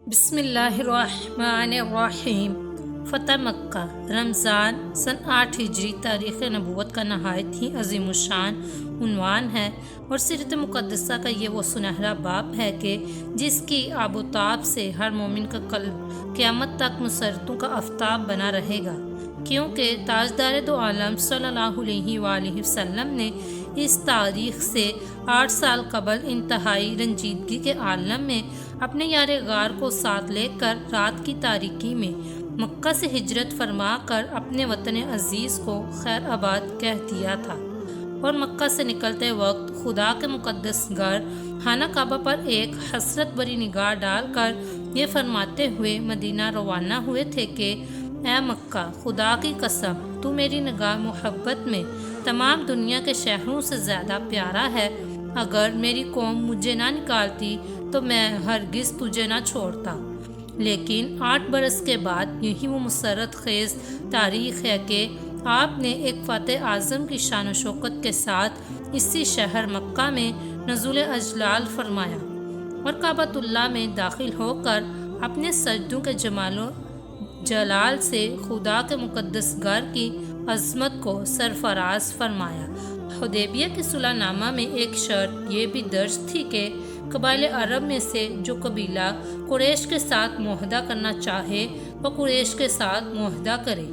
بسم اللہ الرحمن الرحیم۔ فتح مکہ رمضان سن 8 ہجری تاریخ نبوت کا نہایت ہی عظیم الشان عنوان ہے اور سیرت مقدسہ کا یہ وہ سنہرا باب ہے کہ جس کی آب و تاب سے ہر مومن کا قلب قیامت تک مسرتوں کا آفتاب بنا رہے گا، کیونکہ تاجدار دو عالم صلی اللہ علیہ وآلہ وسلم نے اس تاریخ سے 8 سال قبل انتہائی رنجیدگی کے عالم میں اپنے یار غار کو ساتھ لے کر رات کی تاریکی میں مکہ سے ہجرت فرما کر اپنے وطن عزیز کو خیر آباد کہہ دیا تھا، اور مکہ سے نکلتے وقت خدا کے مقدس گھر خانہ کعبہ پر ایک حسرت بری نگاہ ڈال کر یہ فرماتے ہوئے مدینہ روانہ ہوئے تھے کہ اے مکہ، خدا کی قسم تو میری نگاہ محبت میں تمام دنیا کے شہروں سے زیادہ پیارا ہے۔ اگر میری قوم مجھے نہ نکالتی تو میں ہرگز تجھے نہ چھوڑتا، لیکن 8 برس کے بعد یہی وہ مسرت خیز تاریخ ہے کہ آپ نے ایک فاتح اعظم کی شان و شوکت کے ساتھ اسی شہر مکہ میں نزول اجلال فرمایا اور کعبۃ اللہ میں داخل ہو کر اپنے سجدوں کے جمال و جلال سے خدا کے مقدس گھر کی عظمت کو سرفراز فرمایا۔ حدیبیہ کے صلح نامہ میں ایک شرط یہ بھی درج تھی کہ قبائل عرب میں سے جو قبیلہ قریش کے ساتھ معاہدہ کرنا چاہے وہ قریش کے ساتھ معاہدہ کرے،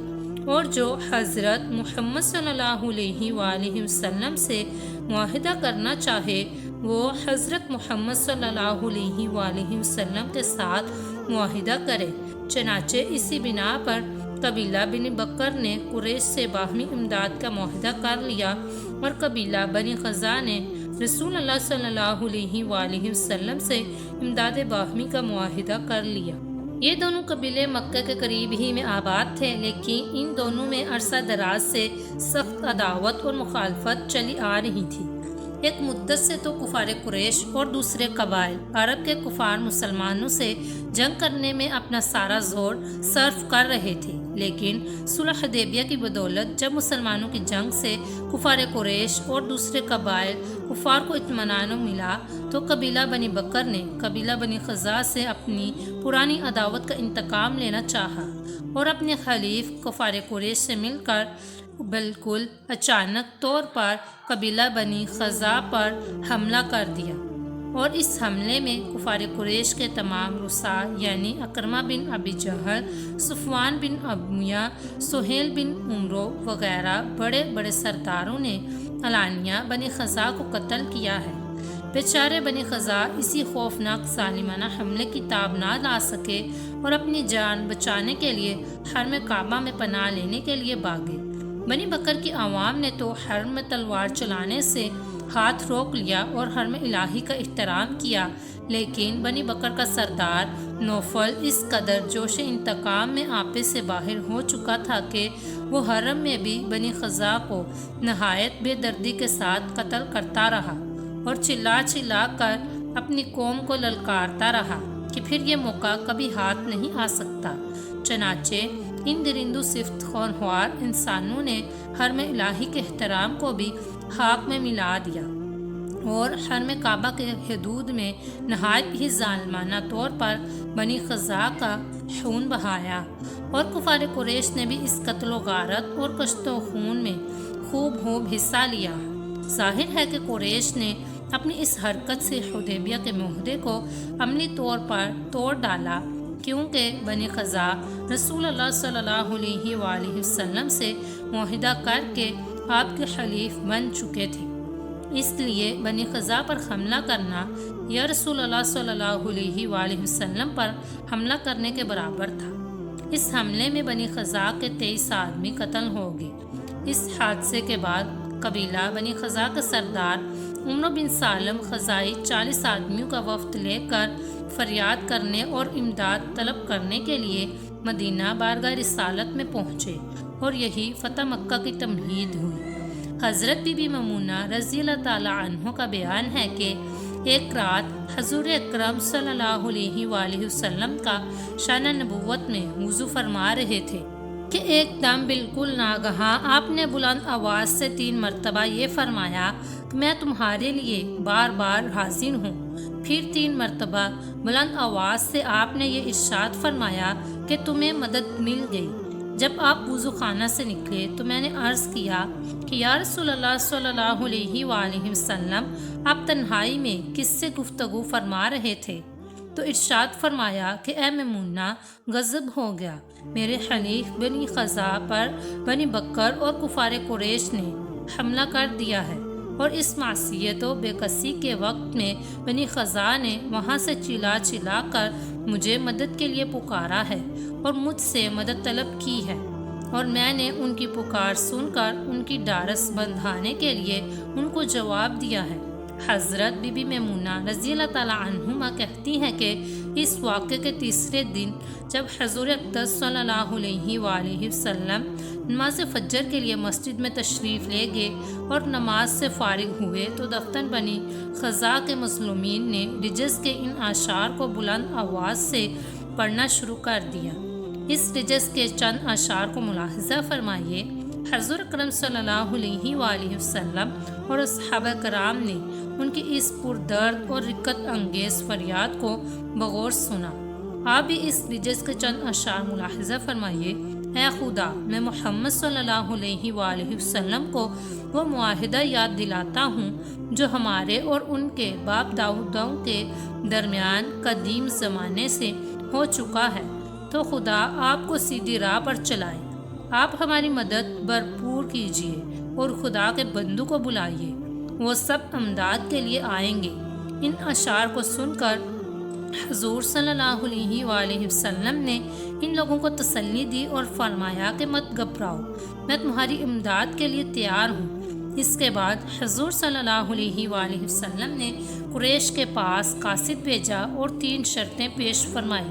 اور جو حضرت محمد صلی اللہ علیہ وآلہ وسلم سے معاہدہ کرنا چاہے وہ حضرت محمد صلی اللہ علیہ وآلہ وسلم کے ساتھ معاہدہ کرے۔ چنانچہ اسی بنا پر قبیلہ بنی بکر نے قریش سے باہمی امداد کا معاہدہ کر لیا، اور قبیلہ بنی خزاع نے رسول اللہ صلی اللہ علیہ وآلہ وسلم سے امداد باہمی کا معاہدہ کر لیا۔ یہ دونوں قبیلے مکہ کے قریب ہی میں آباد تھے، لیکن ان دونوں میں عرصہ دراز سے سخت عداوت اور مخالفت چلی آ رہی تھی۔ ایک مدت سے تو کفار قریش اور دوسرے قبائل عرب کے کفار مسلمانوں سے جنگ کرنے میں اپنا سارا زور صرف کر رہے تھے، لیکن صلح حدیبیہ کی بدولت جب مسلمانوں کی جنگ سے کفار قریش اور دوسرے قبائل کفار کو اطمینان ملا تو قبیلہ بنی بکر نے قبیلہ بنی خزاع سے اپنی پرانی عداوت کا انتقام لینا چاہا اور اپنے حلیف کفار قریش سے مل کر بالکل اچانک طور پر قبیلہ بنی خزاع پر حملہ کر دیا، اور اس حملے میں کفار قریش کے تمام رؤساء یعنی اکرمہ بن ابی جہل، صفوان بن امیہ، سہیل بن عمرو وغیرہ بڑے بڑے سرداروں نے علانیہ بنی خزاع کو قتل کیا ہے۔ بیچارے بنی خزاع اسی خوفناک ظالمانہ حملے کی تاب نہ لا سکے اور اپنی جان بچانے کے لیے حرم کعبہ میں پناہ لینے کے لیے بھاگے۔ بنی بکر کی عوام نے تو حرم میں تلوار چلانے سے ہاتھ روک لیا اور حرم الہی کا احترام کیا، لیکن بنی بکر کا سردار نوفل اس قدر جوش انتقام میں آپے سے باہر ہو چکا تھا کہ وہ حرم میں بھی بنی خزاع کو نہایت بے دردی کے ساتھ قتل کرتا رہا اور چلا چلا کر اپنی قوم کو للکارتا رہا کہ پھر یہ موقع کبھی ہاتھ نہیں آ سکتا۔ چنانچہ ان درندو صفت خونخوار انسانوں نے حرم الہی کے احترام کو بھی خاک میں ملا دیا اور حرم کعبہ کے حدود میں نہایت ہی ظالمانہ طور پر بنی خزاع کا خون بہایا، اور کفار قریش نے بھی اس قتل و غارت اور کشت و خون میں خوب حصہ لیا۔ ظاہر ہے کہ قریش نے اپنی اس حرکت سے حدیبیہ کے معاہدے کو عملی طور پر توڑ ڈالا، کیونکہ بنی خزاع رسول اللہ صلی اللہ علیہ وآلہ وسلم سے معاہدہ کر کے آپ کے حلیف بن چکے تھے۔ اس لیے بنی خزاع پر حملہ کرنا یا رسول اللہ صلی اللہ علیہ وآلہ وسلم پر حملہ کرنے کے برابر تھا۔ اس حملے میں بنی خزاع کے 23 آدمی قتل ہو گئے۔ اس حادثے کے بعد قبیلہ بنی خزاع کا سردار عمرو بن سالم خزاعی 40 آدمیوں کا وفد لے کر فریاد کرنے اور امداد طلب کرنے کے لیے مدینہ بارگاہ رسالت میں پہنچے، اور یہی فتح مکہ کی تمہید ہوئی۔ حضرت بی بی میمونہ رضی اللہ تعالی عنہ کا بیان ہے کہ ایک رات حضور اکرم صلی اللہ علیہ وآلہ وسلم کا شان نبوت میں وضو فرما رہے تھے کہ ایک دم بالکل ناگہاں آپ نے بلند آواز سے 3 مرتبہ یہ فرمایا کہ میں تمہارے لیے بار بار حاضر ہوں۔ پھر 3 مرتبہ بلند آواز سے آپ نے یہ ارشاد فرمایا کہ تمہیں مدد مل گئی۔ جب آپ وضو خانہ سے نکلے تو میں نے عرض کیا کہ یا رسول اللہ صلی اللہ علیہ وآلہ وسلم، آپ تنہائی میں کس سے گفتگو فرما رہے تھے؟ تو ارشاد فرمایا کہ اے میمونہ، غضب ہو گیا، میرے حلیف بنی خزاع پر بنی بکر اور کفار قریش نے حملہ کر دیا ہے، اور اس معصیت و بے کسی کے وقت میں بنی خزاع نے وہاں سے چلا چلا کر مجھے مدد کے لیے پکارا ہے اور مجھ سے مدد طلب کی ہے، اور میں نے ان کی پکار سن کر ان کی ڈھارس بندھانے کے لیے ان کو جواب دیا ہے۔ حضرت بی بی میمونہ رضی اللہ تعالیٰ عنہما کہتی ہیں کہ اس واقعے کے تیسرے دن جب حضور اقدس صلی اللہ علیہ وآلہ وسلم نماز فجر کے لیے مسجد میں تشریف لے گئے اور نماز سے فارغ ہوئے تو دفتر بنی خزاع کے مظلومین نے رجز کے ان اشعار کو بلند آواز سے پڑھنا شروع کر دیا۔ اس رجز کے چند اشعار کو ملاحظہ فرمائیے۔ حضور اکرم صلی اللہ علیہ وآلہ وسلم اور صحابہ کرام نے ان کی اس پردرد اور رقت انگیز فریاد کو بغور سنا۔ آپ بھی اس رجز کے چند اشعار ملاحظہ فرمائیے۔ اے خدا، میں محمد صلی اللہ علیہ وآلہ وسلم کو وہ معاہدہ یاد دلاتا ہوں جو ہمارے اور ان کے باپ داؤدوں کے درمیان قدیم زمانے سے ہو چکا ہے، تو خدا آپ کو سیدھی راہ پر چلائے۔ آپ ہماری مدد بھرپور کیجیے اور خدا کے بندوں کو بلائیے، وہ سب امداد کے لیے آئیں گے۔ ان اشعار کو سن کر حضور صلی اللہ علیہ وآلہ وسلم نے ان لوگوں کو تسلی دی اور فرمایا کہ مت گھبراؤ، میں تمہاری امداد کے لیے تیار ہوں۔ اس کے بعد حضور صلی اللہ علیہ وآلہ وسلم نے قریش کے پاس قاصد بھیجا اور 3 شرطیں پیش فرمائی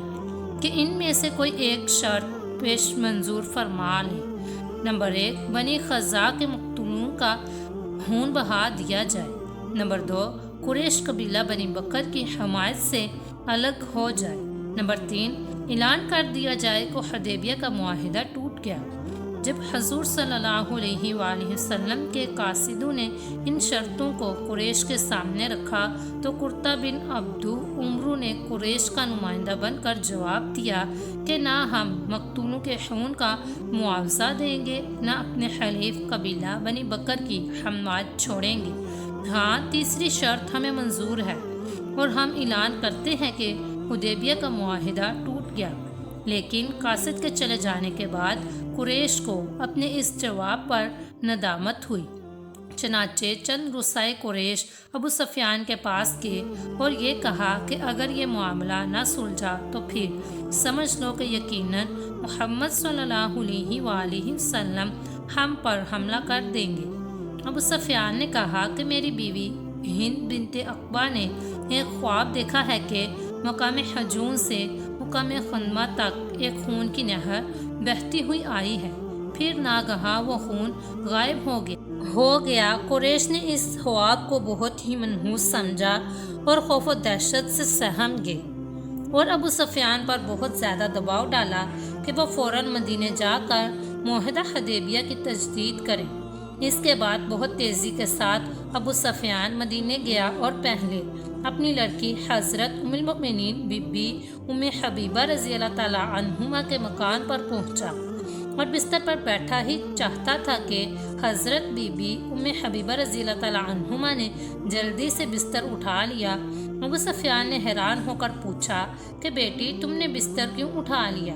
کہ ان میں سے کوئی ایک شرط پیش منظور فرما لیں۔ نمبر 1، بنی خزاع کے مقتولوں کا خون بہا دیا جائے۔ نمبر 2، قریش قبیلہ بنی بکر کی حمایت سے الگ ہو جائے۔ نمبر 3، اعلان کر دیا جائے کہ حدیبیہ کا معاہدہ ٹوٹ گیا۔ جب حضور صلی اللہ علیہ وآلہ وسلم کے قاصدوں نے ان شرطوں کو قریش کے سامنے رکھا تو قرطہ بن عبدو عمرو نے قریش کا نمائندہ بن کر جواب دیا کہ نہ ہم مقتولوں کے خون کا معاوضہ دیں گے، نہ اپنے حلیف قبیلہ بنی بکر کی حمایت چھوڑیں گے۔ ہاں، تیسری شرط ہمیں منظور ہے اور ہم اعلان کرتے ہیں کہ حدیبیہ کا معاہدہ ٹوٹ گیا۔ لیکن قاصد کے چلے جانے کے بعد قریش کو اپنے اس جواب پر ندامت ہوئی، چنانچہ چند رؤسائے قریش ابو سفیان کے پاس گئے اور یہ کہا کہ اگر یہ معاملہ نہ سلجھا تو پھر سمجھ لو کہ یقیناً محمد صلی اللہ علیہ وآلہ وسلم ہم پر حملہ کر دیں گے۔ ابو سفیان نے کہا کہ میری بیوی ہند بنت عقبہ نے ایک خواب دیکھا ہے کہ مقام حجون سے مقام خندمہ تک ایک خون کی نہر بہتی ہوئی آئی ہے، پھر ناگہاں وہ خون غائب ہو گیا۔ قریش نے اس خواب کو بہت ہی منحوس سمجھا اور خوف و دہشت سے سہم گئے اور ابو سفیان پر بہت زیادہ دباؤ ڈالا کہ وہ فوراً مدینے جا کر معاہدہ حدیبیہ کی تجدید کریں۔ اس کے بعد بہت تیزی کے ساتھ ابو سفیان مدینے گیا اور پہلے اپنی لڑکی حضرت ام المؤمنین بی بی ام حبیبہ رضی اللہ تعالیٰ عنہما کے مکان پر پہنچا اور بستر پر بیٹھا ہی چاہتا تھا کہ حضرت بی بی ام حبیبہ رضی اللہ تعالیٰ عنہما نے جلدی سے بستر اٹھا لیا۔ ابو سفیان نے حیران ہو کر پوچھا کہ بیٹی، تم نے بستر کیوں اٹھا لیا؟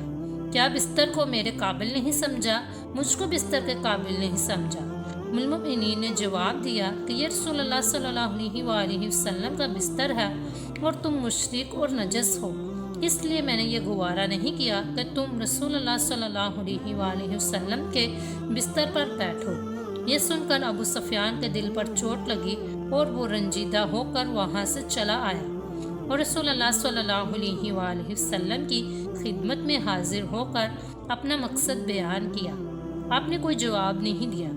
کیا بستر کو میرے قابل نہیں سمجھا؟ مجھ کو بستر کے قابل نہیں سمجھا؟ ام المؤمنین نے جواب دیا کہ یہ رسول اللہ صلی اللہ علیہ وآلہ وسلم کا بستر ہے اور تم مشرک اور نجس ہو، اس لیے میں نے یہ گوارا نہیں کیا کہ تم رسول اللہ صلی اللہ علیہ وآلہ وسلم کے بستر پر بیٹھو۔ یہ سن کر ابو سفیان کے دل پر چوٹ لگی اور وہ رنجیدہ ہو کر وہاں سے چلا آیا اور رسول اللہ صلی اللہ علیہ وآلہ وسلم کی خدمت میں حاضر ہو کر اپنا مقصد بیان کیا۔ آپ نے کوئی جواب نہیں دیا۔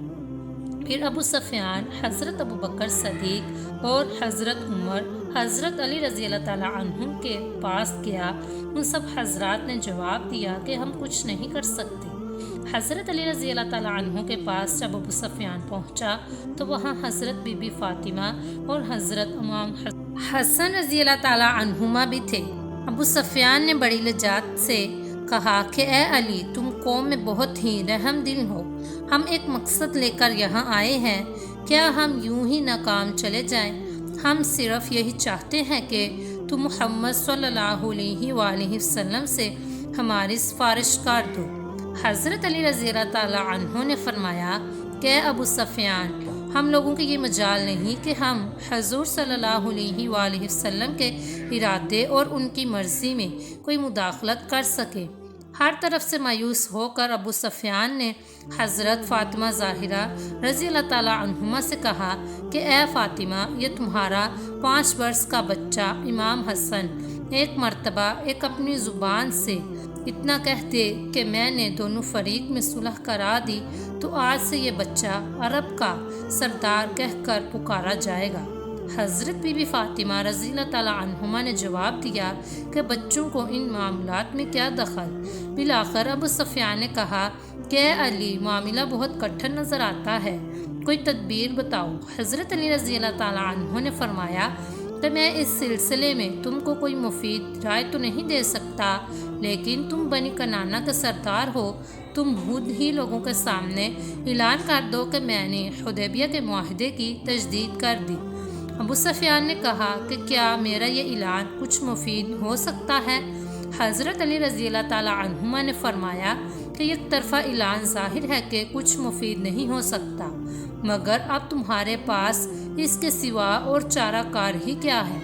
پھر ابو سفیان حضرت ابو بکر صدیق اور حضرت عمر، حضرت علی رضی اللہ تعالیٰ عنہم کے پاس گیا۔ ان سب حضرات نے جواب دیا کہ ہم کچھ نہیں کر سکتے۔ حضرت علی رضی اللہ تعالیٰ عنہ کے پاس جب ابو سفیان پہنچا تو وہاں حضرت بی بی فاطمہ اور حضرت امام حسن رضی اللہ تعالیٰ عنہما بھی تھے۔ ابو سفیان نے بڑی لجاجت سے کہا کہ اے علی، تم قوم میں بہت ہی رحم دل ہو، ہم ایک مقصد لے کر یہاں آئے ہیں، کیا ہم یوں ہی ناکام چلے جائیں؟ ہم صرف یہی چاہتے ہیں کہ تم محمد صلی اللہ علیہ وآلہ وسلم سے ہماری سفارش کر دو۔ حضرت علی رضی اللہ تعالیٰ عنہ نے فرمایا کہ اے ابو سفیان، ہم لوگوں کی یہ مجال نہیں کہ ہم حضور صلی اللہ علیہ وآلہ وسلم کے ارادے اور ان کی مرضی میں کوئی مداخلت کر سکیں۔ ہر طرف سے مایوس ہو کر ابو سفیان نے حضرت فاطمہ ظاہرہ رضی اللہ تعالیٰ عنہما سے کہا کہ اے فاطمہ، یہ تمہارا 5 برس کا بچہ امام حسن ایک مرتبہ ایک اپنی زبان سے اتنا کہہ دے کہ میں نے دونوں فریق میں صلح کرا دی تو آج سے یہ بچہ عرب کا سردار کہہ کر پکارا جائے گا۔ حضرت بی بی فاطمہ رضی اللہ تعالیٰ عنہما نے جواب دیا کہ بچوں کو ان معاملات میں کیا دخل؟ بالآخر ابو سفیان نے کہا کہ اے علی، معاملہ بہت کٹھن نظر آتا ہے، کوئی تدبیر بتاؤ۔ حضرت علی رضی اللہ تعالیٰ عنہ نے فرمایا کہ میں اس سلسلے میں تم کو کوئی مفید رائے تو نہیں دے سکتا، لیکن تم بنی کنانہ کے سردار ہو، تم خود ہی لوگوں کے سامنے اعلان کر دو کہ میں نے حدیبیہ کے معاہدے کی تجدید کر دی۔ ابو سفیان نے کہا کہ کیا میرا یہ اعلان کچھ مفید ہو سکتا ہے؟ حضرت علی رضی اللہ تعالیٰ عنہما نے فرمایا کہ یک طرفہ اعلان ظاہر ہے کہ کچھ مفید نہیں ہو سکتا، مگر اب تمہارے پاس اس کے سوا اور چارہ کار ہی کیا ہے؟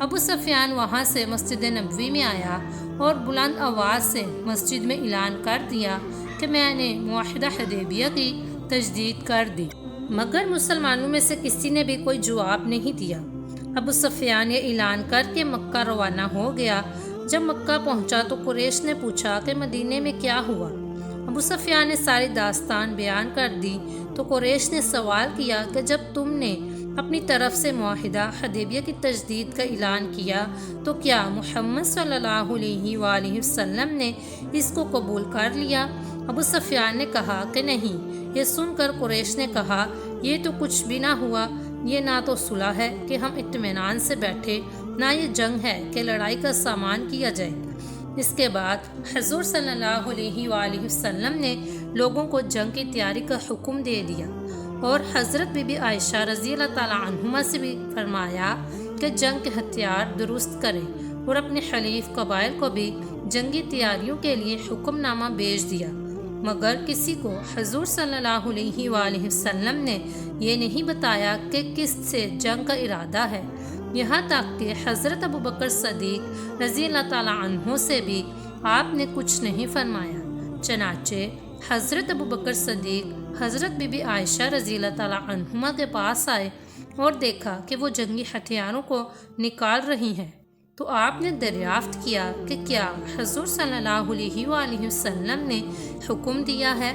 ابو سفیان وہاں سے مسجد نبوی میں آیا اور بلند آواز سے مسجد میں اعلان کر دیا کہ میں نے معاہدہ حدیبیہ کی تجدید کر دی، مگر مسلمانوں میں سے کسی نے بھی کوئی جواب نہیں دیا۔ ابو سفیان یہ اعلان کر کے مکہ روانہ ہو گیا۔ جب مکہ پہنچا تو قریش نے پوچھا کہ مدینے میں کیا ہوا؟ ابو سفیان نے ساری داستان بیان کر دی تو قریش نے سوال کیا کہ جب تم نے اپنی طرف سے معاہدہ حدیبیہ کی تجدید کا اعلان کیا تو کیا محمد صلی اللہ علیہ وآلہ وسلم نے اس کو قبول کر لیا؟ ابو سفیان نے کہا کہ نہیں۔ یہ سن کر قریش نے کہا یہ تو کچھ بھی نہ ہوا، یہ نہ تو صلح ہے کہ ہم اطمینان سے بیٹھے، نہ یہ جنگ ہے کہ لڑائی کا سامان کیا جائے۔ اس کے بعد حضور صلی اللہ علیہ وآلہ وسلم نے لوگوں کو جنگ کی تیاری کا حکم دے دیا اور حضرت بی بی عائشہ رضی اللہ تعالیٰ عنہما سے بھی فرمایا کہ جنگ کے ہتھیار درست کریں اور اپنے حلیف قبائل کو بھی جنگی تیاریوں کے لیے حکم نامہ بھیج دیا، مگر کسی کو حضور صلی اللہ علیہ وآلہ وسلم نے یہ نہیں بتایا کہ کس سے جنگ کا ارادہ ہے، یہاں تک کہ حضرت ابو بکر صدیق رضی اللہ تعالیٰ عنہ سے بھی آپ نے کچھ نہیں فرمایا۔ چنانچہ حضرت ابو بکر صدیق حضرت بی بی عائشہ رضی اللہ تعالیٰ عنہما کے پاس آئے اور دیکھا کہ وہ جنگی ہتھیاروں کو نکال رہی ہیں تو آپ نے دریافت کیا کہ کیا حضور صلی اللہ علیہ وآلہ وسلم نے حکم دیا ہے؟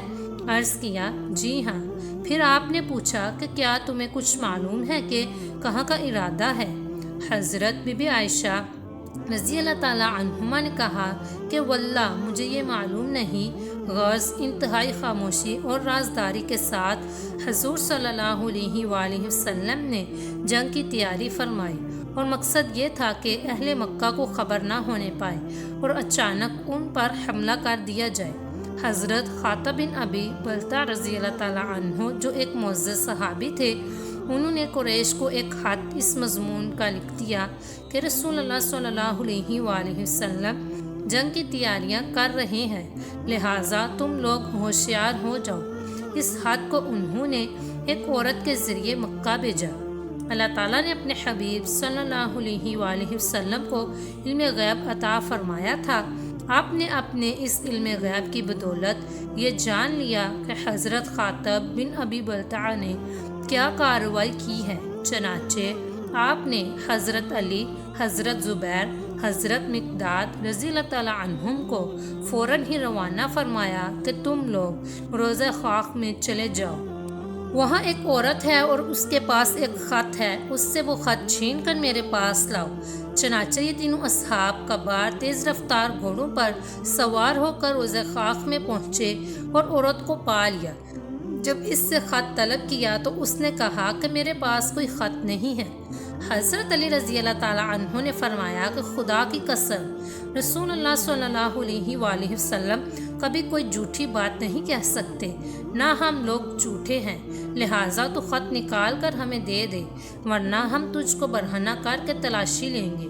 عرض کیا جی ہاں۔ پھر آپ نے پوچھا کہ کیا تمہیں کچھ معلوم ہے کہ کہاں کا ارادہ ہے؟ حضرت بی بی عائشہ رضی اللہ تعالیٰ عنہما نے کہا کہ واللہ مجھے یہ معلوم نہیں۔ غرض انتہائی خاموشی اور رازداری کے ساتھ حضور صلی اللہ علیہ وآلہ وسلم نے جنگ کی تیاری فرمائی اور مقصد یہ تھا کہ اہل مکہ کو خبر نہ ہونے پائے اور اچانک ان پر حملہ کر دیا جائے۔ حضرت خاطب بن ابی بلتع رضی اللہ تعالیٰ عنہ جو ایک معزز صحابی تھے، انہوں نے قریش کو ایک خط اس مضمون کا لکھ دیا کہ رسول اللہ صلی اللہ علیہ وآلہ وسلم جنگ کی تیاریاں کر رہے ہیں، لہٰذا تم لوگ ہوشیار ہو جاؤ۔ اس خط کو انہوں نے ایک عورت کے ذریعے مکہ بھیجا۔ اللہ تعالیٰ نے اپنے حبیب صلی اللہ علیہ وآلہ وسلم کو علم غیب عطا فرمایا تھا۔ آپ نے اپنے اس علم غیب کی بدولت یہ جان لیا کہ حضرت خاطب بن ابی بلتع نے کیا کارروائی کی ہے۔ چنانچہ آپ نے حضرت علی، حضرت زبیر، حضرت مقداد رضی اللہ تعالیٰ عنہم کو فوراً ہی روانہ فرمایا کہ تم لوگ روضہ خاک میں چلے جاؤ، وہاں ایک عورت ہے اور اس کے پاس ایک خط ہے، اس سے وہ خط چھین کر میرے پاس لاؤ۔ چنانچہ یہ تینوں اصحاب کبار تیز رفتار گھوڑوں پر سوار ہو کر روضہ خاک میں پہنچے اور عورت کو پا لیا۔ جب اس سے خط طلب کیا تو اس نے کہا کہ میرے پاس کوئی خط نہیں ہے۔ حضرت علی رضی اللہ تعالیٰ عنہ نے فرمایا کہ خدا کی قسم رسول اللہ صلی اللہ علیہ وآلہ وسلم کبھی کوئی جھوٹی بات نہیں کہہ سکتے، نہ ہم لوگ جھوٹے ہیں، لہٰذا تو خط نکال کر ہمیں دے دے، ورنہ ہم تجھ کو برہنہ کر کے تلاشی لیں گے۔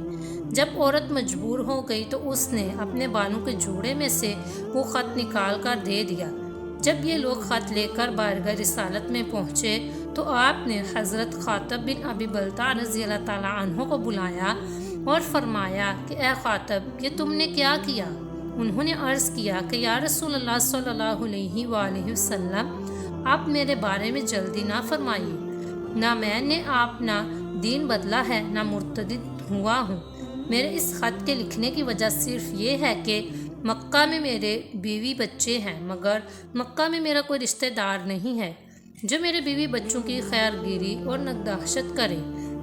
جب عورت مجبور ہو گئی تو اس نے اپنے بالوں کے جوڑے میں سے وہ خط نکال کر دے دیا۔ جب یہ لوگ خط لے کر بارگاہ رسالت میں پہنچے تو آپ نے حضرت خاطب بن ابی بلتع رضی اللہ تعالیٰ عنہ کو بلایا اور فرمایا کہ اے خاطب، یہ تم نے کیا کیا؟ انہوں نے عرض کیا کہ یا رسول اللہ صلی اللہ علیہ وآلہ وسلم، آپ میرے بارے میں جلدی نہ فرمائیے، نہ میں نے اپنا دین بدلا ہے نہ مرتد ہوا ہوں۔ میرے اس خط کے لکھنے کی وجہ صرف یہ ہے کہ مکہ میں میرے بیوی بچے ہیں، مگر مکہ میں میرا کوئی رشتہ دار نہیں ہے جو میرے بیوی بچوں کی خیر گیری اور نگہداشت کرے۔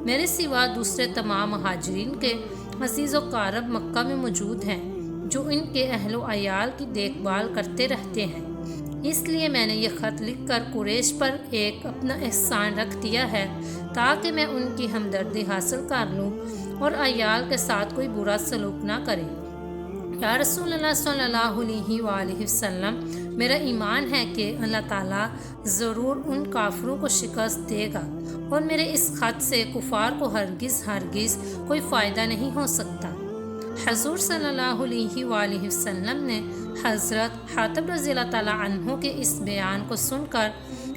میرے سوا دوسرے تمام مہاجرین کے عزیز و قارب مکہ میں موجود ہیں جو ان کے اہل و عیال کی دیکھ بھال کرتے رہتے ہیں، اس لیے میں نے یہ خط لکھ کر قریش پر ایک اپنا احسان رکھ دیا ہے تاکہ میں ان کی ہمدردی حاصل کر لوں اور عیال کے ساتھ کوئی برا سلوک نہ کرے۔ یا رسول اللہ صلی اللہ علیہ وآلہ وسلم، میرا ایمان ہے کہ اللہ تعالیٰ ضرور ان کافروں کو شکست دے گا اور میرے اس خط سے کفار کو ہرگز کوئی فائدہ نہیں ہو سکتا۔ حضور صلی اللہ علیہ وآلہ وسلم نے حضرت حاتب رضی اللہ تعالیٰ عنہ کے اس بیان کو سن کر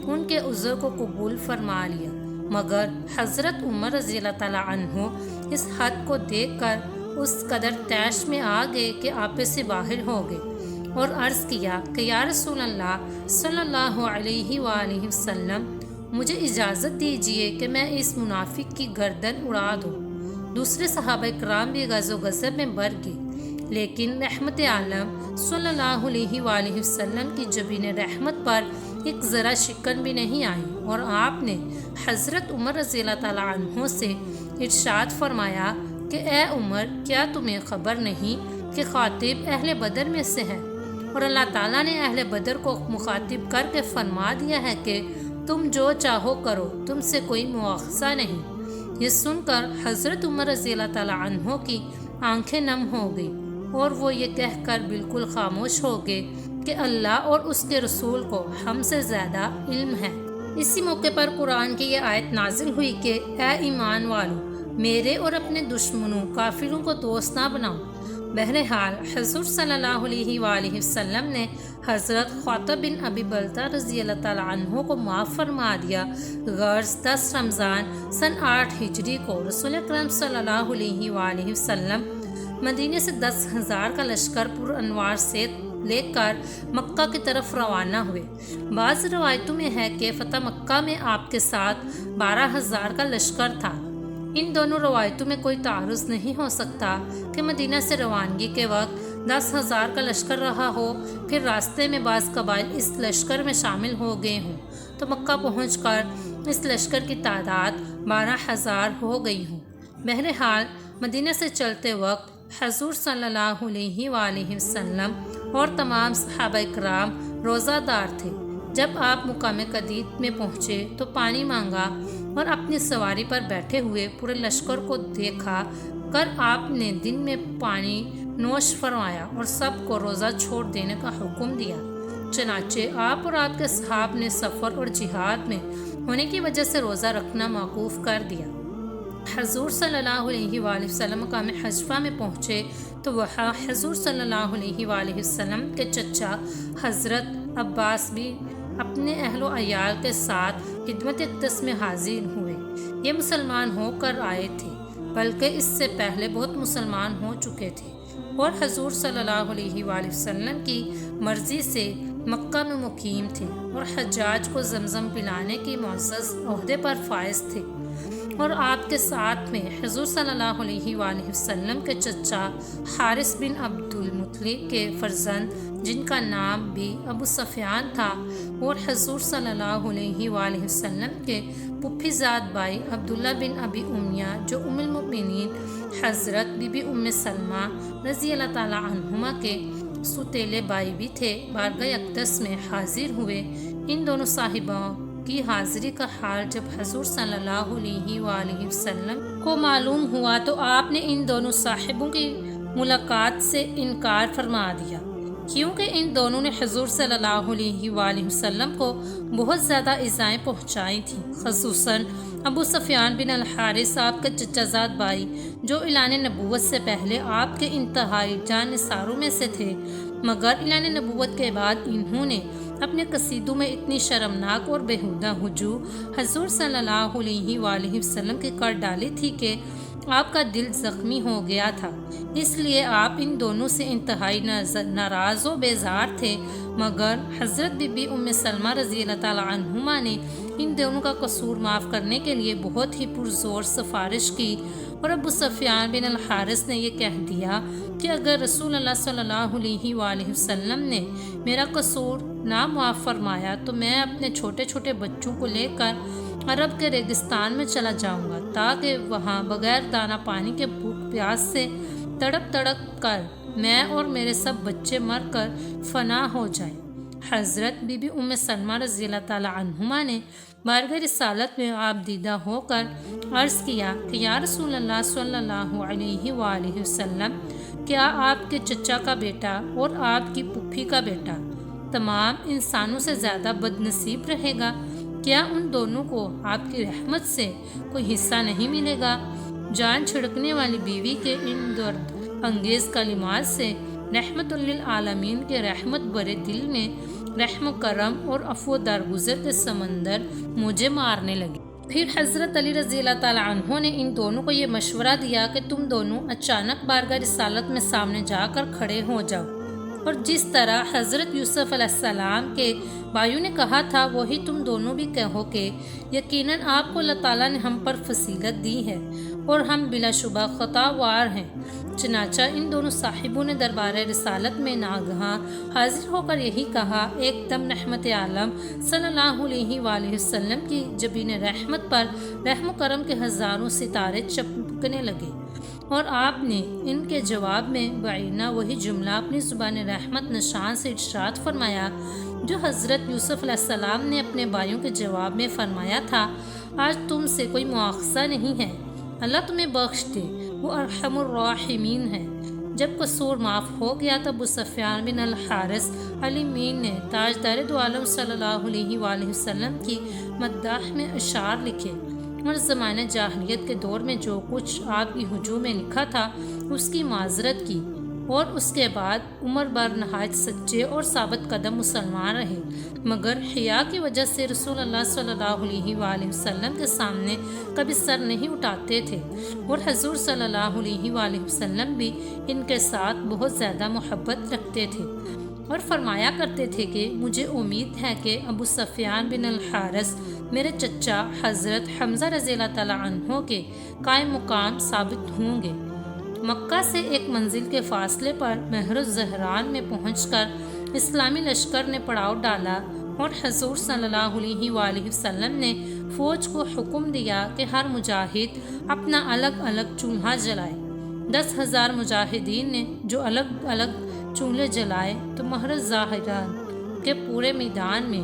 ان کے عذر کو قبول فرما لیا، مگر حضرت عمر رضی اللہ تعالیٰ عنہ اس خط کو دیکھ کر اس قدر طیش میں آ گئے کہ آپے سے باہر ہو گئے اور عرض کیا کہ یا رسول اللہ صلی اللہ علیہ وآلہ وسلم، مجھے اجازت دیجیے کہ میں اس منافق کی گردن اڑا دوں۔ دوسرے صحابہ کرام بھی غز و غضب میں بھر گئے، لیکن رحمت عالم صلی اللہ علیہ وآلہ وسلم کی جبین رحمت پر ایک ذرا شکن بھی نہیں آئی اور آپ نے حضرت عمر رضی اللہ تعالیٰ عنہ سے ارشاد فرمایا کہ اے عمر، کیا تمہیں خبر نہیں کہ خاطب اہل بدر میں سے ہے اور اللہ تعالیٰ نے اہل بدر کو مخاطب کر کے فرما دیا ہے کہ تم جو چاہو کرو، تم سے کوئی مواخذہ نہیں۔ یہ سن کر حضرت عمر رضی اللہ تعالیٰ عنہ کی آنکھیں نم ہو گئی اور وہ یہ کہہ کر بالکل خاموش ہو گئے کہ اللہ اور اس کے رسول کو ہم سے زیادہ علم ہے۔ اسی موقع پر قرآن کی یہ آیت نازل ہوئی کہ اے ایمان والو، میرے اور اپنے دشمنوں کافروں کو دوست نہ بناؤ۔ بہرحال حضور صلی اللہ علیہ وآلہ وسلم نے حضرت خاطب بن ابی بلتع رضی اللہ تعالیٰ عنہ کو معاف فرما دیا۔ غرض 10 رمضان سن 8 ہجری کو رسول اکرم صلی اللہ علیہ وآلہ وسلم مدینے سے 10,000 کا لشکر پر انوار سے لے کر مکہ کی طرف روانہ ہوئے۔ بعض روایتوں میں ہے کہ فتح مکہ میں آپ کے ساتھ 12,000 کا لشکر تھا۔ ان دونوں روایتوں میں کوئی تعارض نہیں ہو سکتا کہ مدینہ سے روانگی کے وقت 10,000 کا لشکر رہا ہو، پھر راستے میں بعض قبائل اس لشکر میں شامل ہو گئے ہوں تو مکہ پہنچ کر اس لشکر کی تعداد 12,000 ہو گئی ہوں۔ بہرحال مدینہ سے چلتے وقت حضور صلی اللہ علیہ وآلہ وسلم اور تمام صحابہ کرام روزہ دار تھے۔ جب آپ مقام قدید میں پہنچے تو پانی مانگا اور اپنی سواری پر بیٹھے ہوئے پورے لشکر کو دیکھا کر آپ نے دن میں پانی نوش فرمایا اور سب کو روزہ چھوڑ دینے کا حکم دیا۔ چنانچہ آپ اور آپ کے صحاب نے سفر اور جہاد میں ہونے کی وجہ سے روزہ رکھنا موقوف کر دیا۔ حضور صلی اللہ علیہ وآلہ وسلم مقام حجفہ میں پہنچے تو وہاں حضور صلی اللہ علیہ وآلہ وسلم کے چچا حضرت عباس بھی اپنے اہل و عیال کے ساتھ خدمت اقدس میں حاضر ہوئے۔ یہ مسلمان ہو کر آئے تھے، بلکہ اس سے پہلے بہت مسلمان ہو چکے تھے اور حضور صلی اللہ علیہ وآلہ وسلم کی مرضی سے مکہ میں مقیم تھے اور حجاج کو زمزم پلانے کی معزز عہدے پر فائز تھے۔ اور آپ کے ساتھ میں حضور صلی اللہ علیہ وآلہ وسلم کے چچا حارث بن عبد المطلب کے فرزند جن کا نام بھی ابو سفیان تھا، اور حضور صلی اللہ علیہ وآلہ وسلم کے پھپھی زاد بھائی عبداللہ بن ابی امیہ جو ام المؤمنین حضرت بی بی ام سلمہ رضی اللہ تعالیٰ عنہما کے سوتیلے بھائی بھی تھے، بارگاہ اقدس میں حاضر ہوئے۔ ان دونوں صاحبوں کی حاضری کا حال جب حضور صلی اللہ علیہ وآلہ وسلم کو معلوم ہوا تو آپ نے ان دونوں صاحبوں کی ملاقات سے انکار فرما دیا، کیونکہ ان دونوں نے حضور صلی اللہ علیہ وآلہ وسلم کو بہت زیادہ ایذائیں پہنچائی تھیں، خصوصاً ابو سفیان بن الحارث آپ کے چچا زاد بھائی جو اعلان نبوت سے پہلے آپ کے انتہائی جان نثاروں میں سے تھے، مگر اعلان نبوت کے بعد انہوں نے اپنے قصیدوں میں اتنی شرمناک اور بیہودہ ہجو حضور صلی اللہ علیہ وآلہ وسلم کی کر ڈالی تھی کہ آپ کا دل زخمی ہو گیا تھا، اس لیے آپ ان دونوں سے انتہائی ناراض و بیزار تھے، مگر حضرت بی بی ام سلمہ رضی اللہ تعالی عنہما نے ان دونوں کا قصور معاف کرنے کے لیے بہت ہی پرزور سفارش کی، اور ابو سفیان بن الحارث نے یہ کہہ دیا کہ اگر رسول اللہ صلی اللہ علیہ وآلہ وسلم نے میرا قصور نہ معاف فرمایا تو میں اپنے چھوٹے چھوٹے بچوں کو لے کر عرب کے ریگستان میں چلا جاؤں گا، تاکہ وہاں بغیر دانہ پانی کے بھوک پیاس سے تڑپ تڑپ کر میں اور میرے سب بچے مر کر فنا ہو جائیں۔ حضرت بی بی ام سلمہ رضی اللہ تعالی عنہما نے بارگاہ رسالت میں آپ دیدہ ہو کر عرض کیا کہ یا رسول اللہ صلی اللہ علیہ وآلہ وسلم، کیا آپ کے چچا کا بیٹا اور آپ کی پھوپھی کا بیٹا تمام انسانوں سے زیادہ بد نصیب رہے گا؟ کیا ان دونوں کو آپ کی رحمت سے کوئی حصہ نہیں ملے گا؟ جان چھڑکنے والی بیوی کے ان درد انگیز کلمات سے رحمت للعالمین کے رحمت برے دل میں رحم و کرم اور عفو و درگزر کے سمندر مجھے مارنے لگے۔ پھر حضرت علی رضی اللہ تعالی عنہ نے ان دونوں کو یہ مشورہ دیا کہ تم دونوں اچانک بارگاہ رسالت میں سامنے جا کر کھڑے ہو جاؤ، اور جس طرح حضرت یوسف علیہ السلام کے بھائیوں نے کہا تھا وہی تم دونوں بھی کہو کہ یقیناً آپ کو اللہ تعالیٰ نے ہم پر فضیلت دی ہے اور ہم بلا شبہ خطا وار ہیں۔ چنانچہ ان دونوں صاحبوں نے دربار رسالت میں ناگہاں حاضر ہو کر یہی کہا، ایک دم رحمت عالم صلی اللہ علیہ وآلہ وسلم کی جبین رحمت پر رحم و کرم کے ہزاروں ستارے چمکنے لگے، اور آپ نے ان کے جواب میں بعینہ وہی جملہ اپنی زبان رحمت نشان سے ارشاد فرمایا جو حضرت یوسف علیہ السلام نے اپنے بھائیوں کے جواب میں فرمایا تھا، آج تم سے کوئی مواخذہ نہیں ہے، اللہ تمہیں بخش دے، وہ ارحم الراحمین ہے۔ جب قصور معاف ہو گیا تو ابو سفیان بن الحارث علی مین نے تاجدار دو عالم صلی اللہ علیہ وآلہ وسلم کی مداح میں اشعار لکھے، اور زمانہ جاہلیت کے دور میں جو کچھ آپ کی ہجوم میں لکھا تھا اس کی معذرت کی، اور اس کے بعد عمر بر نہایت سچے اور ثابت قدم مسلمان رہے، مگر حیا کی وجہ سے رسول اللہ صلی اللہ علیہ وآلہ وسلم کے سامنے کبھی سر نہیں اٹھاتے تھے، اور حضور صلی اللہ علیہ وآلہ وسلم بھی ان کے ساتھ بہت زیادہ محبت رکھتے تھے، اور فرمایا کرتے تھے کہ مجھے امید ہے کہ ابو سفیان بن الحارث میرے چچا حضرت حمزہ رضی اللہ تعالیٰ عنہ کے قائم مقام ثابت ہوں گے۔ مکہ سے ایک منزل کے فاصلے پر مہر الزہران میں پہنچ کر اسلامی لشکر نے پڑاؤ ڈالا، اور حضور صلی اللہ علیہ وآلہ وسلم نے فوج کو حکم دیا کہ ہر مجاہد اپنا الگ الگ چولہا جلائے۔ 10,000 مجاہدین نے جو الگ الگ چولہے جلائے تو مہر الزہران کے پورے میدان میں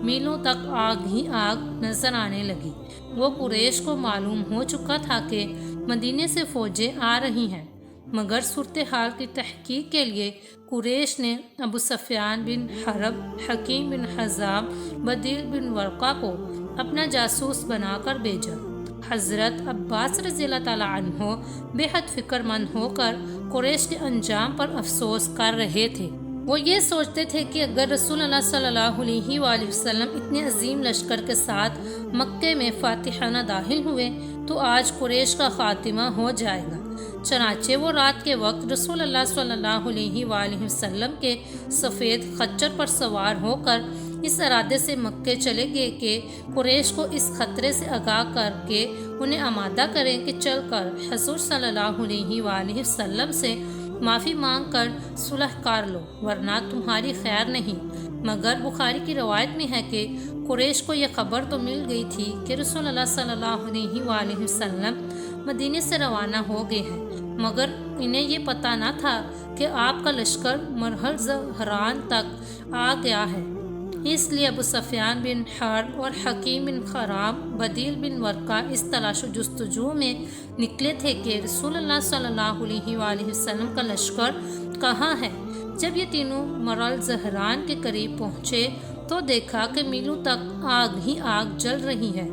میلوں تک آگ ہی آگ نظر آنے لگی۔ وہ قریش کو معلوم ہو چکا تھا کہ مدینے سے فوجیں آ رہی ہیں، مگر صورتحال کی تحقیق کے لیے قریش نے ابو سفیان بن حرب، حکیم بن حزام، بدیل بن ورقہ کو اپنا جاسوس بنا کر بھیجا۔ حضرت عباس رضی اللہ تعالیٰ عنہ بے حد فکر مند ہو کر قریش کے انجام پر افسوس کر رہے تھے۔ وہ یہ سوچتے تھے کہ اگر رسول اللہ صلی اللہ علیہ وآلہ وسلم اتنے عظیم لشکر کے ساتھ مکے میں فاتحانہ داخل ہوئے تو آج قریش کا خاتمہ ہو جائے گا۔ چنانچہ وہ رات کے وقت رسول اللہ صلی اللہ علیہ وآلہ وسلم کے سفید خچر پر سوار ہو کر اس ارادے سے مکے چلے گئے کہ قریش کو اس خطرے سے آگاہ کر کے انہیں آمادہ کریں کہ چل کر حضور صلی اللہ علیہ وآلہ وسلم سے معافی مانگ کر صلح کر لو، ورنہ تمہاری خیر نہیں۔ مگر بخاری کی روایت میں ہے کہ قریش کو یہ خبر تو مل گئی تھی کہ رسول اللہ صلی اللہ علیہ وآلہ وسلم مدینے سے روانہ ہو گئے ہیں، مگر انہیں یہ پتہ نہ تھا کہ آپ کا لشکر مرحل زہران تک آ گیا ہے۔ اس لیے ابو سفیان بن حرب اور حکیم بن حرام بدیل بن ورقہ اس تلاش و جستجو میں نکلے تھے کہ رسول اللہ صلی اللہ علیہ وآلہ وسلم کا لشکر کہاں ہے۔ جب یہ تینوں مرل زہران کے قریب پہنچے تو دیکھا کہ میلوں تک آگ ہی آگ جل رہی ہے۔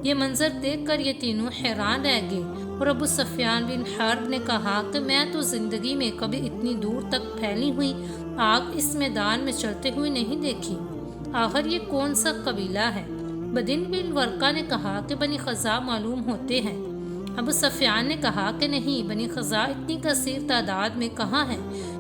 یہ منظر دیکھ کر یہ تینوں حیران رہ گئے اور ابو سفیان بن حرب نے کہا کہ میں تو زندگی میں کبھی اتنی دور تک پھیلی ہوئی آگ اس میدان میں چلتے ہوئے نہیں دیکھی۔ آخر یہ کون سا قبیلہ ہے؟ بدیل بن ورقہ نے کہا کہ بنی خزاع معلوم ہوتے ہیں۔ ابو سفیان نے کہا کہ نہیں، بنی خزاع اتنی کثیر تعداد میں کہاں ہے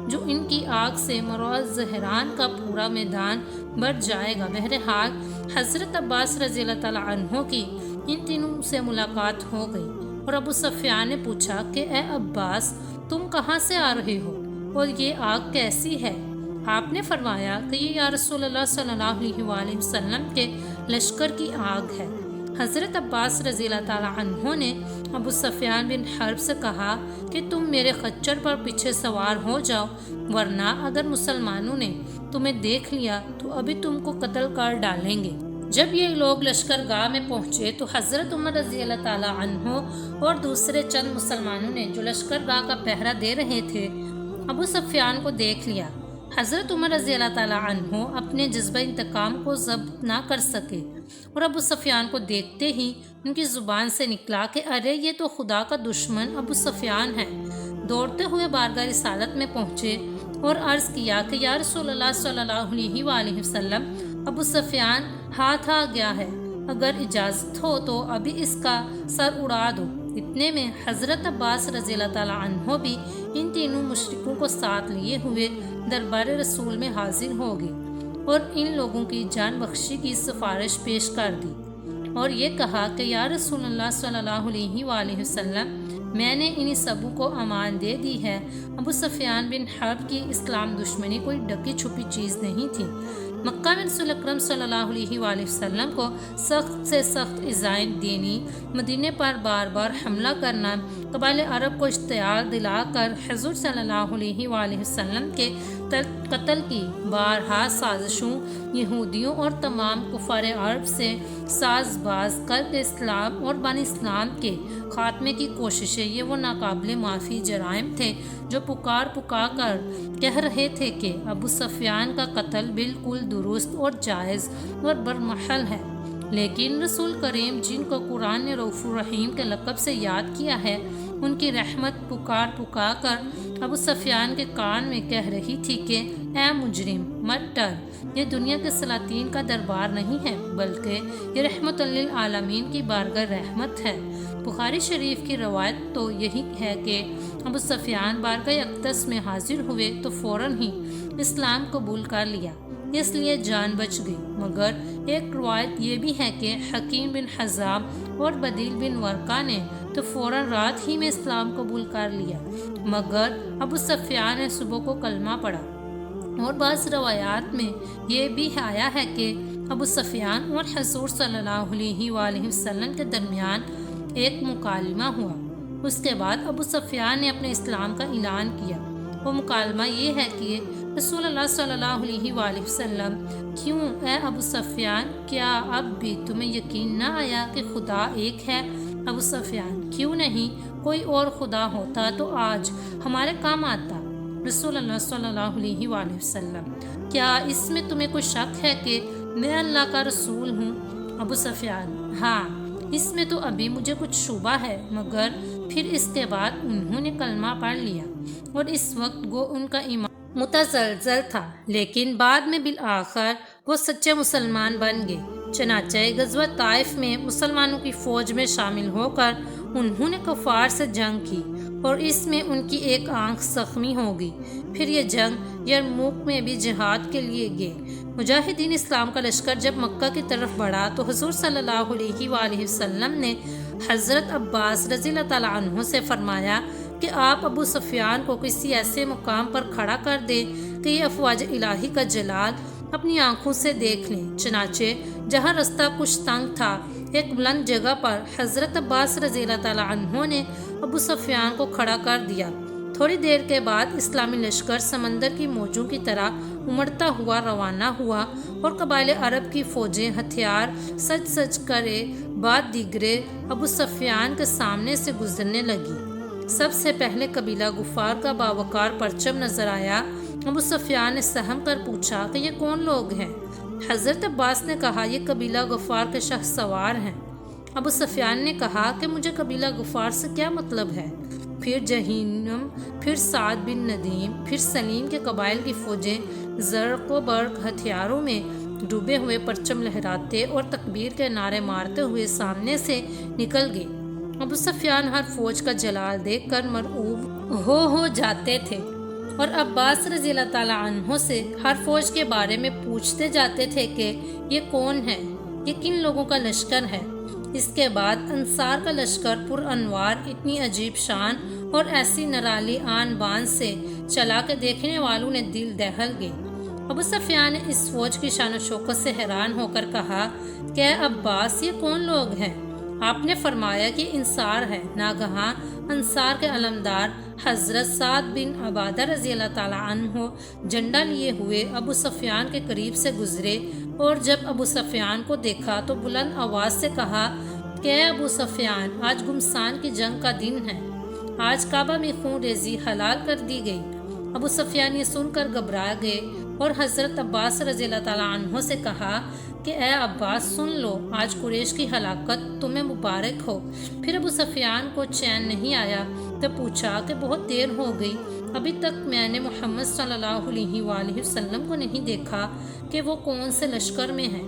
جو ان کی آگ سے مرعوز زہران کا پورا میدان بھر جائے گا۔ بہرحال حضرت عباس رضی اللہ تعالیٰ عنہ کی ان تینوں سے ملاقات ہو گئی اور ابو سفیان نے پوچھا کہ اے عباس، تم کہاں سے آ رہے ہو اور یہ آگ کیسی ہے؟ آپ نے فرمایا کہ یہ یا رسول اللہ صلی اللہ علیہ وآلہ وسلم کے لشکر کی آگ ہے۔ حضرت عباس رضی اللہ تعالیٰ عنہ نے ابو سفیان بن حرب سے کہا کہ تم میرے خچر پر پیچھے سوار ہو جاؤ، ورنہ اگر مسلمانوں نے تمہیں دیکھ لیا تو ابھی تم کو قتل کر ڈالیں گے۔ جب یہ لوگ لشکر گاہ میں پہنچے تو حضرت عمر رضی اللہ تعالیٰ عنہ اور دوسرے چند مسلمانوں نے جو لشکر گاہ کا پہرا دے رہے تھے ابو سفیان کو دیکھ لیا۔ حضرت عمر رضی اللہ تعالیٰ عنہ اپنے جذبہ انتقام کو ضبط نہ کر سکے اور ابو سفیان کو دیکھتے ہی ان کی زبان سے نکلا کہ ارے یہ تو خدا کا دشمن ابو سفیان ہے۔ دوڑتے ہوئے بارگاہ رسالت میں پہنچے اور عرض کیا کہ یا رسول اللہ صلی اللہ علیہ وآلہ وسلم، ابو سفیان ہاتھ آ گیا ہے، اگر اجازت ہو تو ابھی اس کا سر اڑا دو۔ اتنے میں حضرت عباس رضی اللہ تعالیٰ عنہ بھی ان تینوں مشرکوں کو ساتھ لیے ہوئے دربار رسول میں حاضر ہو گئے اور ان لوگوں کی جان بخشی کی سفارش پیش کر دی اور یہ کہا کہ یا رسول اللہ صلی اللہ علیہ وآلہ وسلم، میں نے انہی سبوں کو امان دے دی ہے۔ ابو سفیان بن حرب کی اسلام دشمنی کوئی ڈکی چھپی چیز نہیں تھی۔ مکہ میں رسول اکرم صلی اللہ علیہ وآلہ وسلم کو سخت سے سخت ایذائیں دینی، مدینے پر بار بار حملہ کرنا، قبائل عرب کو اشتعال دلا کر حضور صلی اللہ علیہ وآلہ وسلم کے قتل کی بارہا سازشوں، یہودیوں اور تمام کفار عرب سے ساز باز کر کے اسلام اور بنی اسلام کے خاتمے کی کوششیں، یہ وہ ناقابل معافی جرائم تھے جو پکار کر کہہ رہے تھے کہ ابو سفیان کا قتل بالکل درست اور جائز اور برمحل ہے۔ لیکن رسول کریم جن کو قرآن نے رؤوف الرحیم کے لقب سے یاد کیا ہے، ان کی رحمت پکار کر ابو سفیان کے کان میں کہہ رہی تھی کہ اے مجرم، مت ڈر، یہ دنیا کے سلاطین کا دربار نہیں ہے بلکہ یہ رحمت للعالمین کی بارگاہ رحمت ہے۔ بخاری شریف کی روایت تو یہی ہے کہ ابو سفیان بارگاہ اقدس میں حاضر ہوئے تو فوراً ہی اسلام قبول کر لیا، اس لیے جان بچ گئی۔ مگر ایک روایت یہ بھی ہے کہ حکیم بن حزام اور بدیل بن ورقہ نے تو فوراً رات ہی میں اسلام قبول کر لیا، مگر ابو سفیان نے صبح کو کلمہ پڑھا۔ اور بعض روایات میں یہ بھی آیا ہے کہ ابو سفیان اور حضور صلی اللہ علیہ وآلہ وسلم کے درمیان ایک مکالمہ ہوا۔ اس کے بعد ابو سفیان نے اپنے اسلام کا اعلان کیا۔ وہ مکالمہ یہ ہے کہ رسول اللہ صلی اللہ علیہ وآلہ وسلم، کیوں اے ابو سفیان، کیا اب بھی تمہیں یقین نہ آیا کہ خدا ایک ہے؟ ابو سفیان، کیوں نہیں، کوئی اور خدا ہوتا تو آج ہمارے کام آتا۔ رسول اللہ صلی اللہ علیہ وآلہ وسلم، کیا اس میں تمہیں کوئی شک ہے کہ میں اللہ کا رسول ہوں؟ ابو سفیان، ہاں، اس میں تو ابھی مجھے کچھ شبہ ہے، مگر پھر اس کے بعد انہوں نے کلمہ پڑھ لیا اور اس وقت گو ان کا ایمان متزلزل تھا، لیکن بعد میں بالآخر وہ سچے مسلمان بن گئے۔ چنانچہ غزوہ طائف میں مسلمانوں کی فوج میں شامل ہو کر انہوں نے کفار سے جنگ کی اور اس میں ان کی ایک آنکھ زخمی ہو گئی۔ پھر یہ جنگ یرموک میں بھی جہاد کے لیے گئے۔ مجاہدین اسلام کا لشکر جب مکہ کی طرف بڑھا تو حضور صلی اللہ علیہ وآلہ وسلم نے حضرت عباس رضی اللہ تعالیٰ عنہ سے فرمایا کہ آپ ابو سفیان کو کسی ایسے مقام پر کھڑا کر دیں کہ یہ افواج الہی کا جلال اپنی آنکھوں سے دیکھ لیں۔ چنانچہ جہاں رستہ کچھ تنگ تھا، ایک بلند جگہ پر حضرت عباس رضی اللہ تعالیٰ عنہ نے ابو سفیان کو کھڑا کر دیا۔ تھوڑی دیر کے بعد اسلامی لشکر سمندر کی موجوں کی طرح امڑتا ہوا روانہ ہوا اور قبائل عرب کی فوجیں ہتھیار سج سج کرے بعد دیگرے ابو سفیان کے سامنے سے گزرنے لگی۔ سب سے پہلے قبیلہ غفار کا باوقار پرچم نظر آیا۔ ابو سفیان نے سہم کر پوچھا کہ یہ کون لوگ ہیں؟ حضرت عباس نے کہا یہ قبیلہ غفار کے شاہ سوار ہیں۔ ابو سفیان نے کہا کہ مجھے قبیلہ غفار سے کیا مطلب ہے؟ پھر جہینم، پھر سعد بن ندیم، پھر سلیم کے قبائل کی فوجیں زرق و برق ہتھیاروں میں ڈوبے ہوئے پرچم لہراتے اور تکبیر کے نعرے مارتے ہوئے سامنے سے نکل گئے۔ ابو سفیان ہر فوج کا جلال دیکھ کر مرعوب ہو جاتے تھے اور عباس رضی اللہ تعالیٰ عنہ سے ہر فوج کے بارے میں پوچھتے جاتے تھے کہ یہ کون ہے، یہ کن لوگوں کا لشکر ہے۔ اس کے بعد انصار کا لشکر پر انوار اتنی عجیب شان اور ایسی نرالی آن بان سے چلا کہ دیکھنے والوں نے دل دہل گئے۔ ابو سفیان نے اس فوج کی شان و شوکت سے حیران ہو کر کہا کہ اے عباس یہ کون لوگ ہیں؟ آپ نے فرمایا کہ انصار ہے۔ ناگہاں انصار کے علمدار حضرت سعد بن عبادہ رضی اللہ تعالیٰ عنہ جھنڈا لیے ہوئے ابو سفیان کے قریب سے گزرے اور جب ابو سفیان کو دیکھا تو بلند آواز سے کہا کہ اے ابو سفیان آج گمسان کی جنگ کا دن ہے، آج کعبہ میں خون ریزی حلال کر دی گئی۔ ابو سفیان یہ سن کر گھبرا گئے اور حضرت عباس رضی اللہ تعالیٰ عنہ سے کہا کہ اے عباس سن لو، آج قریش کی ہلاکت تمہیں مبارک ہو۔ پھر ابو سفیان کو چین نہیں آیا تو پوچھا کہ بہت دیر ہو گئی، ابھی تک میں نے محمد صلی اللہ علیہ وآلہ وسلم کو نہیں دیکھا کہ وہ کون سے لشکر میں ہیں۔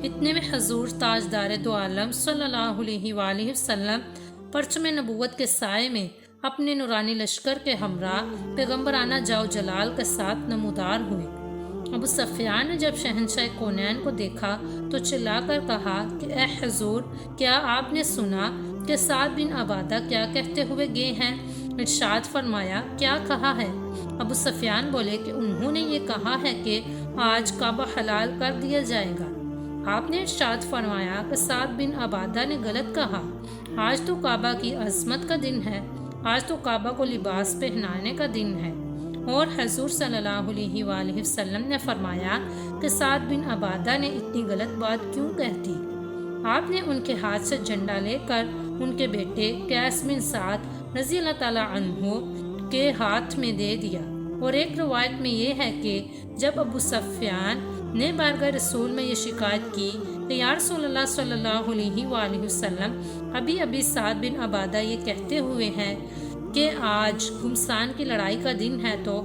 اتنے میں حضور تاجدار دو عالم صلی اللہ علیہ وآلہ وسلم پرچم نبوت کے سائے میں اپنے نورانی لشکر کے ہمراہ پیغمبرانہ جاؤ جلال کے ساتھ نمودار ہوئے۔ ابو سفیان نے جب شہنشاہ کونین کو دیکھا تو چلا کر کہا کہ اے حضور، کیا آپ نے سنا کہ سعد بن عبادہ کیا کہتے ہوئے گئے ہیں؟ ارشاد فرمایا، کیا کہا ہے؟ ابو سفیان بولے کہ انہوں نے یہ کہا ہے کہ آج کعبہ حلال کر دیا جائے گا۔ آپ نے ارشاد فرمایا کہ سعد بن عبادہ نے غلط کہا، آج تو کعبہ کی عظمت کا دن ہے، آج تو کعبہ کو لباس پہنانے کا دن ہے۔ اور حضور صلی اللہ علیہ وآلہ وسلم نے فرمایا کہ سعد بن عبادہ نے اتنی غلط بات کیوں کہہ دی؟ آپ نے ان کے ہاتھ سے جھنڈا لے کر ان کے بیٹے قیس بن سعد رضی اللہ تعالیٰ عنہ کے ہاتھ میں دے دیا۔ اور ایک روایت میں یہ ہے کہ جب ابو سفیان نے بارگاہ رسول میں یہ شکایت کی کہ یا رسول اللہ صلی اللہ علیہ وآلہ وسلم، ابھی سعد بن عبادہ یہ کہتے ہوئے ہیں کہ آج گمسان کی لڑائی کا دن ہے، تو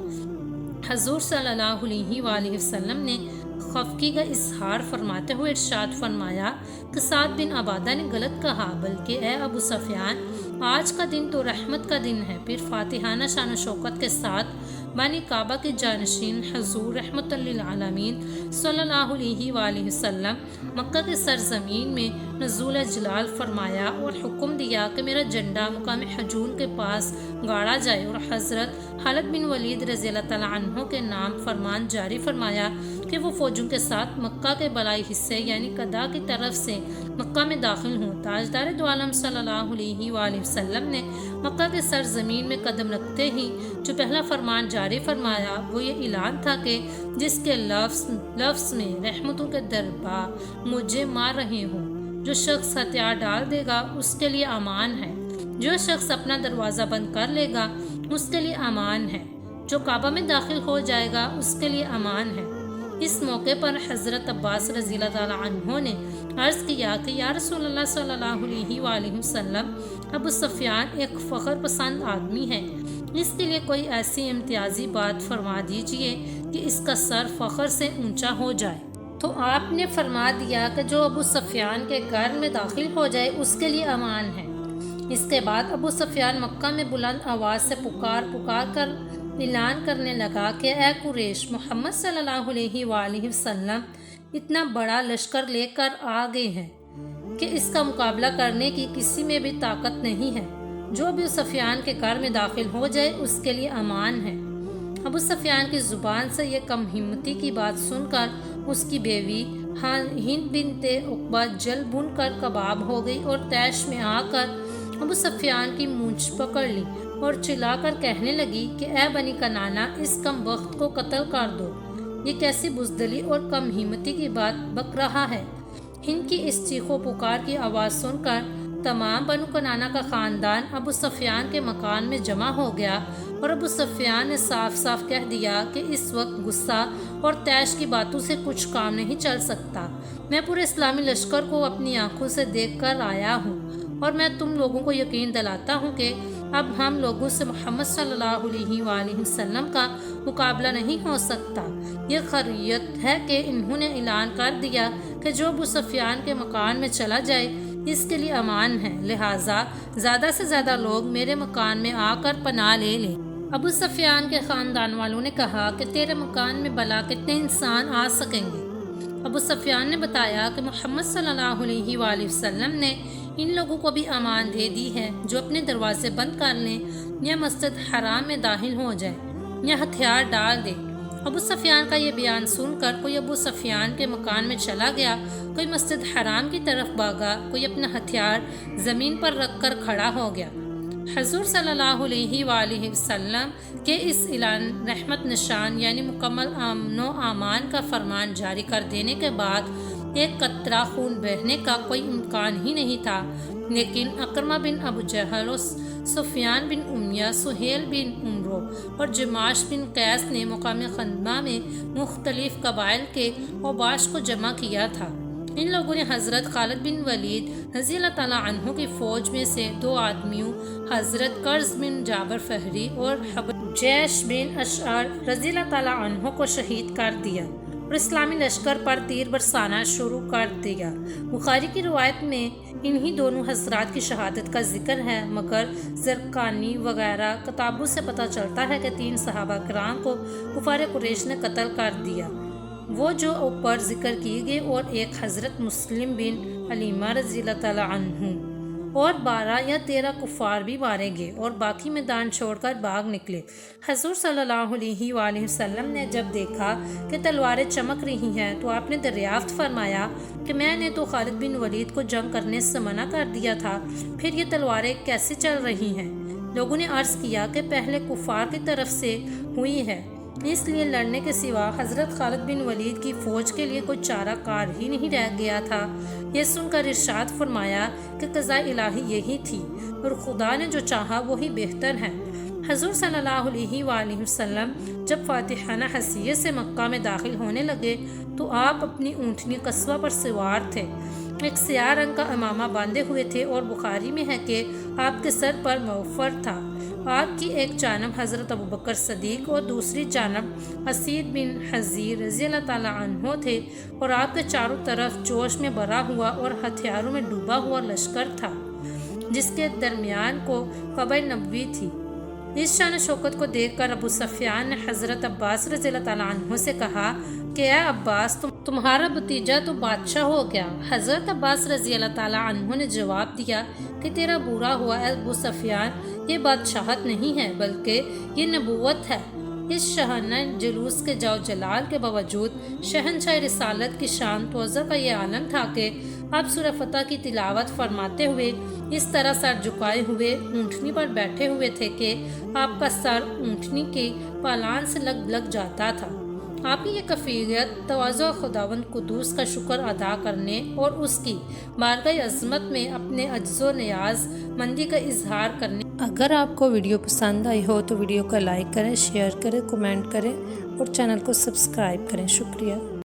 حضور صلی اللہ علیہ وآلہ وسلم نے خفگی کا اظہار فرماتے ہوئے ارشاد فرمایا کہ سعد بن عبادہ نے غلط کہا، بلکہ اے ابو سفیان آج کا دن تو رحمت کا دن ہے۔ پھر فاتحانہ شان و شوکت کے ساتھ بانی کعبہ کے جانشین حضور رحمت للعالمین صلی اللہ علیہ وآلہ وسلم مکہ کے سرزمین میں نزول جلال فرمایا اور حکم دیا کہ میرا جھنڈا مقام حجون کے پاس گاڑا جائے، اور حضرت خالد بن ولید رضی اللہ تعالیٰ عنہ کے نام فرمان جاری فرمایا کہ وہ فوجوں کے ساتھ مکہ کے بالائی حصے یعنی قدا کی طرف سے مکہ میں داخل ہوں۔ تاجدار دو عالم صلی اللہ علیہ وآلہ وسلم نے مکہ کے سرزمین میں قدم رکھتے ہی جو پہلا فرمان جاری فرمایا وہ یہ اعلان تھا کہ جس کے لفظ میں رحمتوں کے دربار مجھے مار رہے ہوں، جو شخص ہتھیار ڈال دے گا اس کے لیے امان ہے، جو شخص اپنا دروازہ بند کر لے گا اس کے لیے امان ہے، جو کعبہ میں داخل ہو جائے گا اس کے لیے امان ہے۔ اس موقع پر حضرت عباس رضی اللہ تعالیٰ عنہ نے عرض کیا کہ یا رسول اللہ صلی اللہ علیہ وآلہ وسلم، ابو سفیان ایک فخر پسند آدمی ہے، اس کے لیے کوئی ایسی امتیازی بات فرما دیجئے کہ اس کا سر فخر سے اونچا ہو جائے۔ تو آپ نے فرما دیا کہ جو ابو سفیان کے گھر میں داخل ہو جائے اس کے لیے امان ہے۔ اس کے بعد ابو سفیان مکہ میں بلند آواز سے پکار کر اعلان کرنے لگا کہ اے قریش، محمد صلی اللہ علیہ وآلہ وسلم اتنا بڑا لشکر لے کر آ گئے ہیں کہ اس کا مقابلہ کرنے کی کسی میں بھی طاقت نہیں ہے، جو ابو سفیان کے گھر میں داخل ہو جائے اس کے لیے امان ہے۔ ابو سفیان کی زبان سے یہ کم ہمتی کی بات سن کر اس کی بیوی ہند بنت عقبہ جل بن کر کباب ہو گئی اور تیش میں آ کر ابو سفیان کی مونچھ پکڑ لی اور چلا کر کہنے لگی کہ اے بنی کنانا، اس کم وقت کو قتل کر دو، یہ کیسی بزدلی اور کم ہمتی کی بات بک رہا ہے۔ ہند کی اس چیخ و پکار کی آواز سن کر تمام بنو کنانا کا خاندان ابو سفیان کے مکان میں جمع ہو گیا، اور ابو سفیان نے صاف صاف کہہ دیا کہ اس وقت غصہ اور طیش کی باتوں سے کچھ کام نہیں چل سکتا۔ میں پورے اسلامی لشکر کو اپنی آنکھوں سے دیکھ کر آیا ہوں، اور میں تم لوگوں کو یقین دلاتا ہوں کہ اب ہم لوگوں سے محمد صلی اللہ علیہ وآلہ وسلم کا مقابلہ نہیں ہو سکتا۔ یہ خیریت ہے کہ انہوں نے اعلان کر دیا کہ جو ابو سفیان کے مکان میں چلا جائے اس کے لیے امان ہے، لہٰذا زیادہ سے زیادہ لوگ میرے مکان میں آ کر پناہ لے لیں۔ ابو سفیان کے خاندان والوں نے کہا کہ تیرے مکان میں بھلا کتنے انسان آ سکیں گے؟ ابو سفیان نے بتایا کہ محمد صلی اللہ علیہ وآلہ وسلم نے ان لوگوں کو بھی امان دے دی ہے، جو اپنے دروازے بند کر لیں یا مسجد حرام میں داخل ہو جائیں یا ہتھیار ڈال دیں۔ ابو سفیان کا یہ بیان سن کر کوئی ابو سفیان کے مکان میں چلا گیا، کوئی مسجد حرام کی طرف بھاگا، کوئی اپنا ہتھیار زمین پر رکھ کر کھڑا ہو گیا۔ حضور صلی اللہ علیہ وآلہ وسلم کے اس اعلان رحمت نشان یعنی مکمل امن و امان کا فرمان جاری کر دینے کے بعد ایک قطرہ خون بہنے کا کوئی امکان ہی نہیں تھا، لیکن اکرمہ بن ابو جہل و سفیان بن امیہ، سہیل بن عمرو اور جماش بن قیس نے مقام خندمہ میں مختلف قبائل کے اوباش کو جمع کیا تھا۔ ان لوگوں نے حضرت خالد بن ولید رضی اللہ تعالیٰ عنہ کی فوج میں سے 2 آدمیوں، حضرت قرظ بن جابر فہری اور حبیش بن اشعر رضی اللہ تعالیٰ عنہ کو شہید کر دیا اور اسلامی لشکر پر تیر برسانا شروع کر دیا۔ بخاری کی روایت میں انہی دونوں حضرات کی شہادت کا ذکر ہے، مگر زرقانی وغیرہ کتابوں سے پتہ چلتا ہے کہ 3 صحابہ کرام کو کفار قریش نے قتل کر دیا، وہ جو اوپر ذکر کیے گئے، اور ایک حضرت مسلم بن علیمہ رضی اللہ تعالیٰ عنہ، اور 12 یا 13 کفار بھی مارے گئے اور باقی میدان چھوڑ کر بھاگ نکلے۔ حضور صلی اللہ علیہ وآلہ وسلم نے جب دیکھا کہ تلواریں چمک رہی ہیں تو آپ نے دریافت فرمایا کہ میں نے تو خالد بن ولید کو جنگ کرنے سے منع کر دیا تھا، پھر یہ تلواریں کیسے چل رہی ہیں؟ لوگوں نے عرض کیا کہ پہلے کفار کی طرف سے ہوئی ہے، اس لیے لڑنے کے سوا حضرت خالد بن ولید کی فوج کے لیے کوئی چارہ کار ہی نہیں رہ گیا تھا۔ یہ سن کر ارشاد فرمایا کہ قضاء الہی یہی تھی اور خدا نے جو چاہا وہی بہتر ہے۔ حضور صلی اللہ علیہ وآلہ وسلم جب فاتحانہ حیثیت سے مکہ میں داخل ہونے لگے تو آپ اپنی اونٹنی قصوہ پر سوار تھے، ایک سیاہ رنگ کا امامہ باندھے ہوئے تھے، اور بخاری میں ہے کہ آپ کے سر پر موفر تھا۔ آپ کی ایک جانب حضرت ابوبکر صدیق اور دوسری جانب اسید بن حضیر رضی اللہ تعالیٰ عنہ تھے، اور آپ کے چاروں طرف جوش میں بھرا ہوا اور ہتھیاروں میں ڈوبا ہوا لشکر تھا، جس کے درمیان کو قبہ نبوی تھی۔ اس شان شوکت کو دیکھ کر ابو سفیان نے حضرت عباس رضی اللہ تعالیٰ عنہ سے کہا کہ اے عباس، تمہارا بھتیجا تو بادشاہ ہو گیا۔ حضرت عباس رضی اللہ تعالیٰ عنہ نے جواب دیا کہ تیرا برا ہوا اے ابو سفیان، یہ بادشاہت نہیں ہے بلکہ یہ نبوت ہے۔ اس شاہانہ جلوس کے جو جلال کے باوجود شہنشاہ رسالت کی شان توزہ کا یہ عالم تھا کہ آپ سورہ فتح کی تلاوت فرماتے ہوئے اس طرح سر جھکائے ہوئے اونٹنی پر بیٹھے ہوئے تھے کہ آپ کا سر اونٹنی کی پالان سے لگ جاتا تھا۔ آپ کی یہ کیفیت تواضع خداوند قدوس کا شکر ادا کرنے اور اس کی بارگاہ عظمت میں اپنے عجز و نیاز مندی کا اظہار کرنے۔ اگر آپ کو ویڈیو پسند آئی ہو تو ویڈیو کو لائک کریں، شیئر کریں، کمنٹ کریں اور چینل کو سبسکرائب کریں۔ شکریہ۔